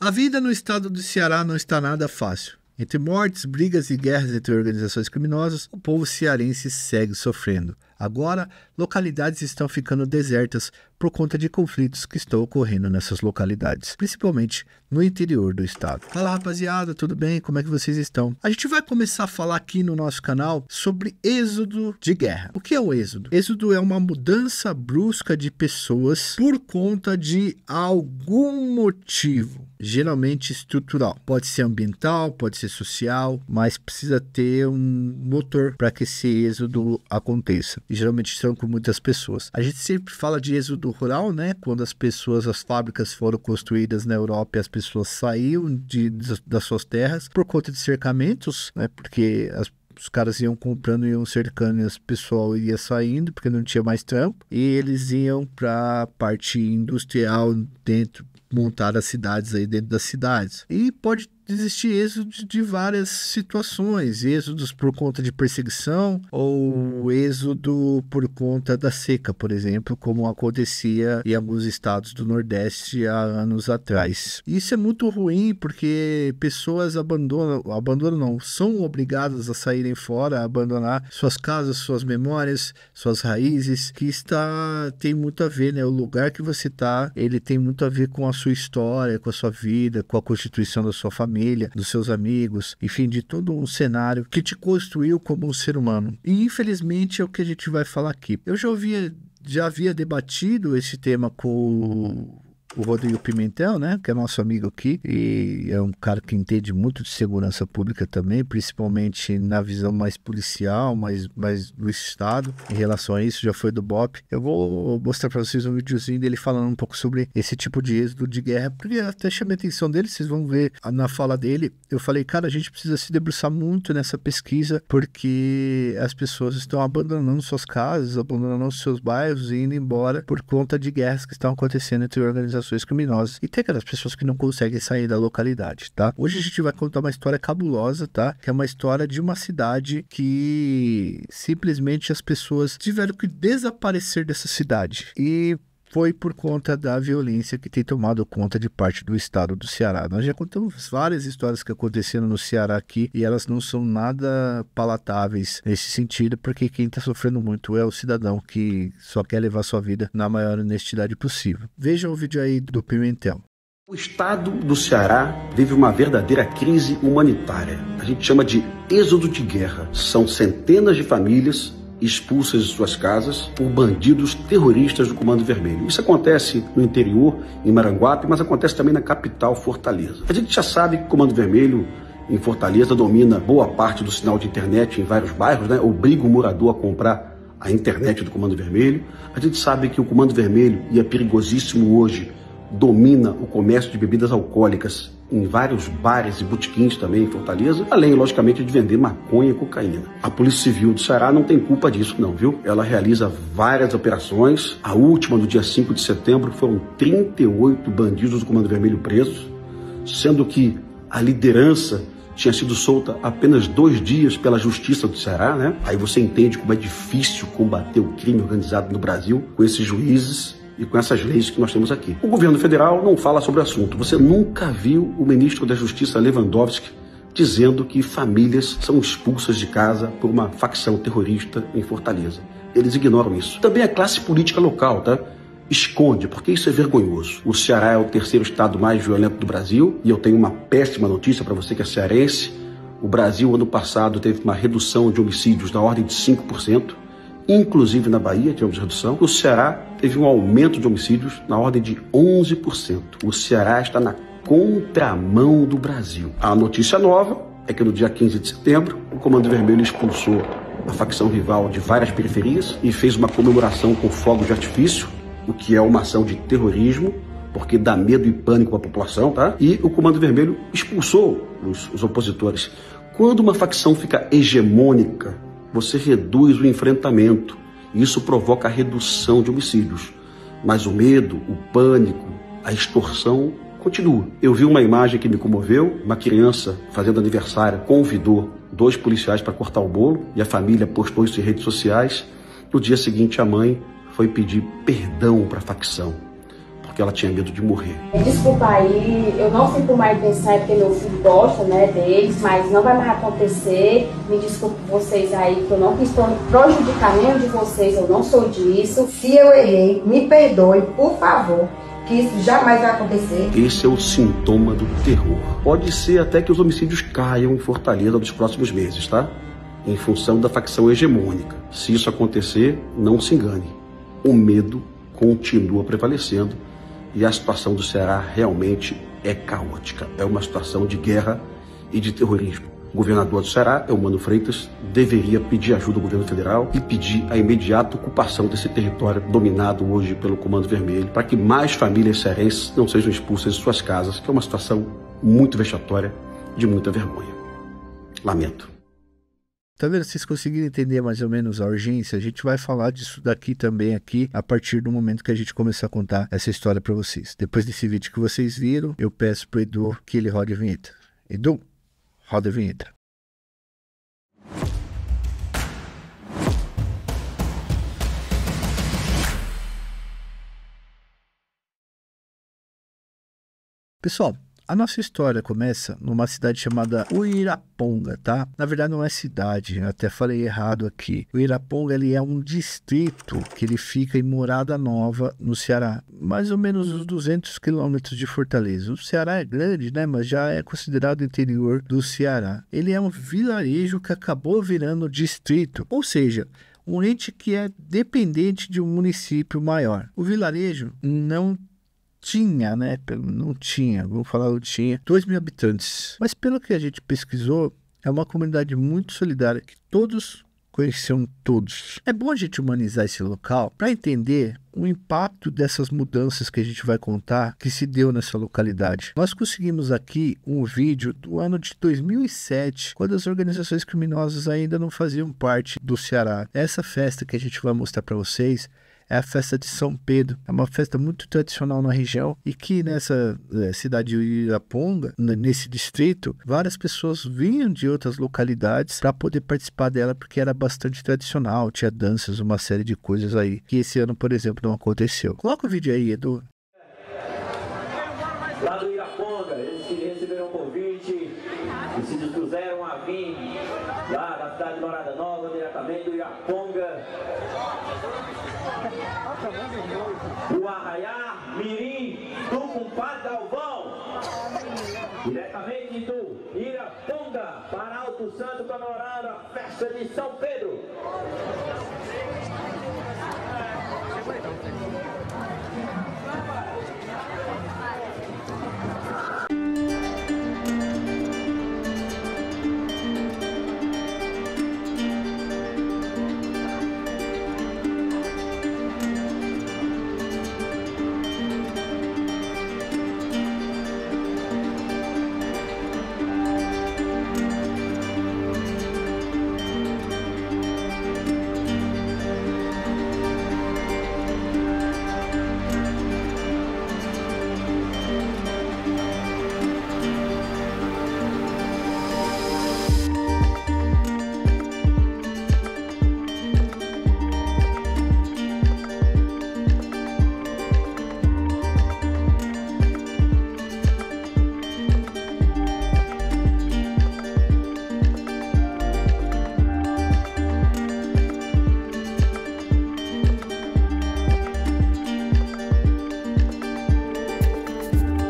A vida no estado do Ceará não está nada fácil. Entre mortes, brigas e guerras entre organizações criminosas, o povo cearense segue sofrendo. Agora, localidades estão ficando desertas por conta de conflitos que estão ocorrendo nessas localidades, principalmente no interior do estado. Fala, rapaziada, tudo bem? Como é que vocês estão? A gente vai começar a falar aqui no nosso canal sobre êxodo de guerra. O que é o êxodo? Êxodo é uma mudança brusca de pessoas por conta de algum motivo, geralmente estrutural. Pode ser ambiental, pode ser social, mas precisa ter um motor para que esse êxodo aconteça. E geralmente são com muitas pessoas. A gente sempre fala de êxodo rural, né? Quando as fábricas foram construídas na Europa e as pessoas saíam das suas terras por conta de cercamentos, né? Porque os caras iam comprando, iam cercando e o pessoal ia saindo porque não tinha mais trampo. E eles iam para a parte industrial montar as cidades aí dentro das cidades. E pode existir êxodos de várias situações, êxodos por conta de perseguição ou êxodo por conta da seca, por exemplo, como acontecia em alguns estados do Nordeste há anos atrás. Isso é muito ruim porque pessoas são obrigadas a saírem fora, a abandonar suas casas, suas memórias, suas raízes, que tem muito a ver, né? O lugar que você está, ele tem muito a ver com a sua história, com a sua vida, com a constituição da sua família, dos seus amigos, enfim, de todo um cenário que te construiu como um ser humano. E infelizmente é o que a gente vai falar aqui. Eu já havia debatido esse tema com o Rodrigo Pimentel, né, que é nosso amigo aqui, e é um cara que entende muito de segurança pública também, principalmente na visão mais policial, mais do Estado. Em relação a isso, já foi do BOP. Eu vou mostrar para vocês um videozinho dele falando um pouco sobre esse tipo de êxodo de guerra, porque até chamei a atenção dele, vocês vão ver na fala dele. Eu falei, cara, a gente precisa se debruçar muito nessa pesquisa, porque as pessoas estão abandonando suas casas, abandonando seus bairros e indo embora por conta de guerras que estão acontecendo entre organizações criminosas. E tem aquelas pessoas que não conseguem sair da localidade, tá? Hoje a gente vai contar uma história cabulosa, tá? Que é uma história de uma cidade que simplesmente as pessoas tiveram que desaparecer dessa cidade. E foi por conta da violência que tem tomado conta de parte do estado do Ceará. Nós já contamos várias histórias que aconteceram no Ceará aqui e elas não são nada palatáveis nesse sentido, porque quem está sofrendo muito é o cidadão que só quer levar sua vida na maior honestidade possível. Veja o vídeo aí do Pimentel. O estado do Ceará vive uma verdadeira crise humanitária. A gente chama de êxodo de guerra. São centenas de famílias expulsas de suas casas por bandidos terroristas do Comando Vermelho. Isso acontece no interior, em Maranguape, mas acontece também na capital, Fortaleza. A gente já sabe que o Comando Vermelho em Fortaleza domina boa parte do sinal de internet em vários bairros, né? Obriga o morador a comprar a internet do Comando Vermelho. A gente sabe que o Comando Vermelho, e é perigosíssimo hoje, domina o comércio de bebidas alcoólicas em vários bares e botequins também em Fortaleza, além, logicamente, de vender maconha e cocaína. A Polícia Civil do Ceará não tem culpa disso não, viu? Ela realiza várias operações. A última, no dia 5 de setembro, foram 38 bandidos do Comando Vermelho presos, sendo que a liderança tinha sido solta apenas 2 dias pela Justiça do Ceará, né? Aí você entende como é difícil combater o crime organizado no Brasil com esses juízes e com essas leis que nós temos aqui. O governo federal não fala sobre o assunto. Você nunca viu o ministro da Justiça, Lewandowski, dizendo que famílias são expulsas de casa por uma facção terrorista em Fortaleza. Eles ignoram isso. Também a classe política local, tá? Esconde, porque isso é vergonhoso. O Ceará é o 3º estado mais violento do Brasil, e eu tenho uma péssima notícia para você que é cearense. O Brasil, ano passado, teve uma redução de homicídios na ordem de 5%. Inclusive na Bahia tivemos redução. O Ceará teve um aumento de homicídios na ordem de 11%. O Ceará está na contramão do Brasil. A notícia nova é que no dia 15 de setembro, o Comando Vermelho expulsou a facção rival de várias periferias e fez uma comemoração com fogos de artifício, o que é uma ação de terrorismo, porque dá medo e pânico à população, tá? E o Comando Vermelho expulsou os opositores. Quando uma facção fica hegemônica, você reduz o enfrentamento. Isso provoca a redução de homicídios. Mas o medo, o pânico, a extorsão continua. Eu vi uma imagem que me comoveu. Uma criança fazendo aniversário convidou 2 policiais para cortar o bolo e a família postou isso em redes sociais. No dia seguinte, a mãe foi pedir perdão para a facção, porque ela tinha medo de morrer. Desculpa aí, eu não fui por má intenção, é porque meu filho gosta, né, deles, mas não vai mais acontecer. Me desculpe vocês aí, que eu não quis prejudicar nenhum de vocês, eu não sou disso. Se eu errei, me perdoe, por favor, que isso jamais vai acontecer. Esse é o sintoma do terror. Pode ser até que os homicídios caiam em Fortaleza nos próximos meses, tá? Em função da facção hegemônica. Se isso acontecer, não se engane. O medo continua prevalecendo e a situação do Ceará realmente é caótica. É uma situação de guerra e de terrorismo. O governador do Ceará, Eumano Freitas, deveria pedir ajuda ao governo federal e pedir a imediata ocupação desse território dominado hoje pelo Comando Vermelho, para que mais famílias cearenses não sejam expulsas de suas casas, que é uma situação muito vexatória, de muita vergonha. Lamento. Tá vendo? Vocês conseguiram entender mais ou menos a urgência? A gente vai falar disso daqui também aqui, a partir do momento que a gente começar a contar essa história para vocês. Depois desse vídeo que vocês viram, eu peço pro Edu que ele rode a vinheta. Edu, roda a vinheta. Pessoal, a nossa história começa numa cidade chamada Uiraponga, tá? Na verdade não é cidade, eu até falei errado aqui. Uiraponga, ele é um distrito que ele fica em Morada Nova, no Ceará. Mais ou menos uns 200 quilômetros de Fortaleza. O Ceará é grande, né? Mas já é considerado interior do Ceará. Ele é um vilarejo que acabou virando distrito, ou seja, um ente que é dependente de um município maior. O vilarejo não tinha, né? Não tinha, vamos falar, não tinha 2.000 habitantes. Mas pelo que a gente pesquisou, é uma comunidade muito solidária que todos conheciam todos. É bom a gente humanizar esse local para entender o impacto dessas mudanças que a gente vai contar que se deu nessa localidade. Nós conseguimos aqui um vídeo do ano de 2007, quando as organizações criminosas ainda não faziam parte do Ceará. Essa festa que a gente vai mostrar para vocês é a festa de São Pedro. É uma festa muito tradicional na região e que nessa cidade de Uiraponga, nesse distrito, várias pessoas vinham de outras localidades para poder participar dela, porque era bastante tradicional, tinha danças, uma série de coisas aí, que esse ano, por exemplo, não aconteceu. Coloca o vídeo aí, Edu. Lá do Uiraponga, eles que receberam o convite e se dispuseram a vir lá da cidade de Morada Nova, diretamente do Uiraponga, o Arraiá Mirim do compadre Galvão, diretamente do Uiraponga para Alto Santo, comemorando a festa de São Pedro.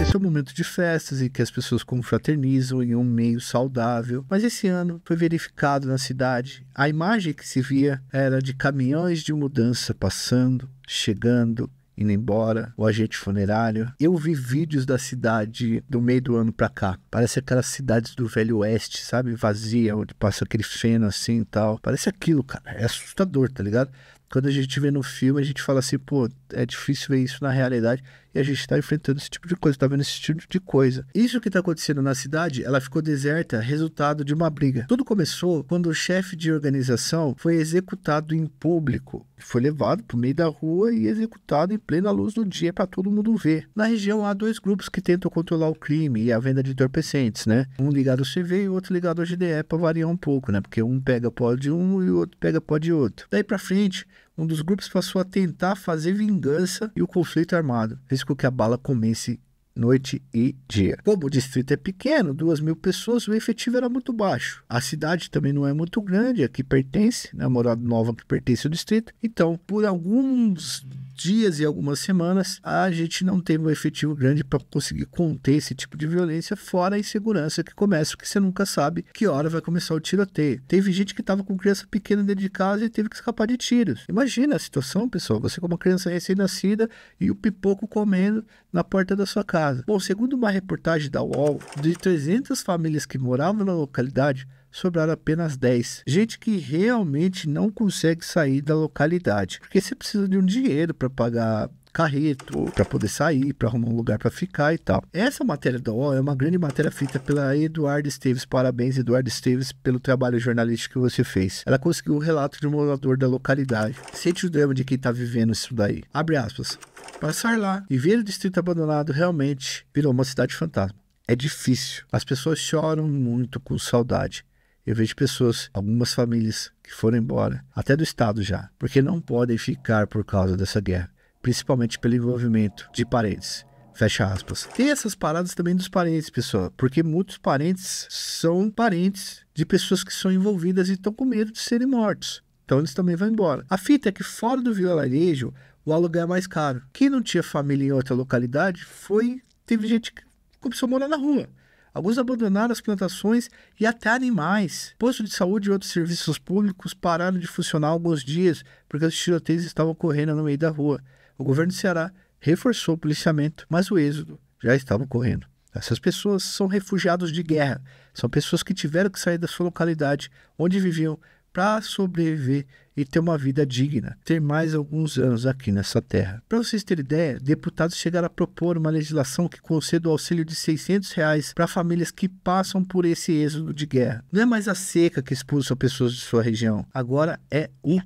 Esse é um momento de festas em que as pessoas confraternizam em um meio saudável. Mas esse ano foi verificado na cidade, a imagem que se via era de caminhões de mudança passando, chegando, indo embora, o agente funerário. Eu vi vídeos da cidade do meio do ano pra cá. Parece aquelas cidades do Velho Oeste, sabe? Vazia, onde passa aquele feno assim e tal. Parece aquilo, cara. É assustador, tá ligado? Quando a gente vê no filme, a gente fala assim, pô, é difícil ver isso na realidade. E a gente está enfrentando esse tipo de coisa, está vendo esse tipo de coisa. Isso que está acontecendo na cidade, ela ficou deserta, resultado de uma briga. Tudo começou quando o chefe de organização foi executado em público. Foi levado para o meio da rua e executado em plena luz do dia para todo mundo ver. Na região há dois grupos que tentam controlar o crime e a venda de entorpecentes, né? Um ligado ao CV e o outro ligado ao GDE, para variar um pouco, né? Porque um pega pó de um e o outro pega pó de outro. Daí para frente, um dos grupos passou a tentar fazer vingança e o conflito armado fez com que a bala comesse noite e dia. Como o distrito é pequeno, 2.000 pessoas, o efetivo era muito baixo. A cidade também não é muito grande, a que pertence, né, a Morada Nova que pertence ao distrito. Então, por alguns dias e algumas semanas, a gente não teve um efetivo grande para conseguir conter esse tipo de violência, fora a insegurança que começa, porque você nunca sabe que hora vai começar o tiroteio. Teve gente que estava com criança pequena dentro de casa e teve que escapar de tiros. Imagina a situação, pessoal, você com uma criança recém-nascida e o pipoco comendo na porta da sua casa. Bom, segundo uma reportagem da UOL, de 300 famílias que moravam na localidade, sobraram apenas 10. Gente que realmente não consegue sair da localidade, porque você precisa de um dinheiro para pagar carreto, para poder sair, para arrumar um lugar para ficar e tal. Essa matéria da UOL é uma grande matéria feita pela Eduardo Esteves. Parabéns, Eduardo Esteves, pelo trabalho jornalístico que você fez. Ela conseguiu o relato de um morador da localidade. Sente o drama de quem está vivendo isso daí. Abre aspas. Passar lá e ver o distrito abandonado realmente virou uma cidade fantasma. É difícil. As pessoas choram muito com saudade. Eu vejo pessoas, algumas famílias que foram embora, até do estado já, porque não podem ficar por causa dessa guerra, principalmente pelo envolvimento de parentes. Fecha aspas. Tem essas paradas também dos parentes, pessoal, porque muitos parentes são parentes de pessoas que são envolvidas e estão com medo de serem mortos. Então eles também vão embora. A fita é que fora do vilarejo, o aluguel é mais caro. Quem não tinha família em outra localidade teve gente que começou a morar na rua. Alguns abandonaram as plantações e até animais. Postos de saúde e outros serviços públicos pararam de funcionar alguns dias porque os tiroteios estavam ocorrendo no meio da rua. O governo do Ceará reforçou o policiamento, mas o êxodo já estava ocorrendo. Essas pessoas são refugiados de guerra. São pessoas que tiveram que sair da sua localidade, onde viviam, para sobreviver e ter uma vida digna, ter mais alguns anos aqui nessa terra. Para vocês terem ideia, deputados chegaram a propor uma legislação que conceda o auxílio de R$600 para famílias que passam por esse êxodo de guerra. Não é mais a seca que expulsa pessoas de sua região, agora é o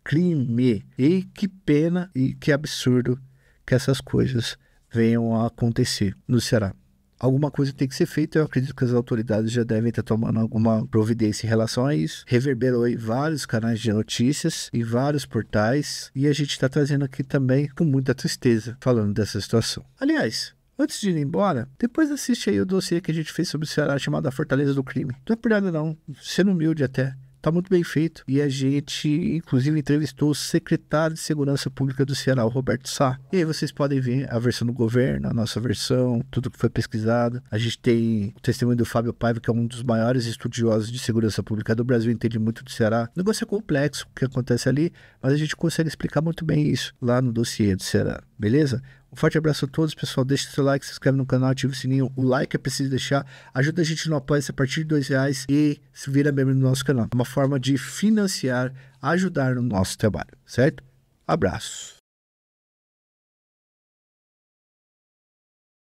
crime. E que pena e que absurdo que essas coisas venham a acontecer no Ceará. Alguma coisa tem que ser feita, eu acredito que as autoridades já devem estar tomando alguma providência em relação a isso. Reverberou aí vários canais de notícias e vários portais, e a gente está trazendo aqui também com muita tristeza, falando dessa situação. Aliás, antes de ir embora, depois assiste aí o dossiê que a gente fez sobre o Ceará, chamado A Fortaleza do Crime. Não é por nada não, sendo humilde até. Tá muito bem feito. E a gente, inclusive, entrevistou o secretário de Segurança Pública do Ceará, o Roberto Sá. E aí vocês podem ver a versão do governo, a nossa versão, tudo que foi pesquisado. A gente tem o testemunho do Fábio Paiva, que é um dos maiores estudiosos de segurança pública do Brasil, entende muito do Ceará. O negócio é complexo, o que acontece ali, mas a gente consegue explicar muito bem isso lá no dossiê do Ceará. Beleza? Um forte abraço a todos, pessoal. Deixa o seu like, se inscreve no canal, ativa o sininho. O like é preciso deixar. Ajuda a gente no apoio a partir de R$2 e se vira membro do nosso canal. É uma forma de financiar, ajudar no nosso trabalho, certo? Abraço.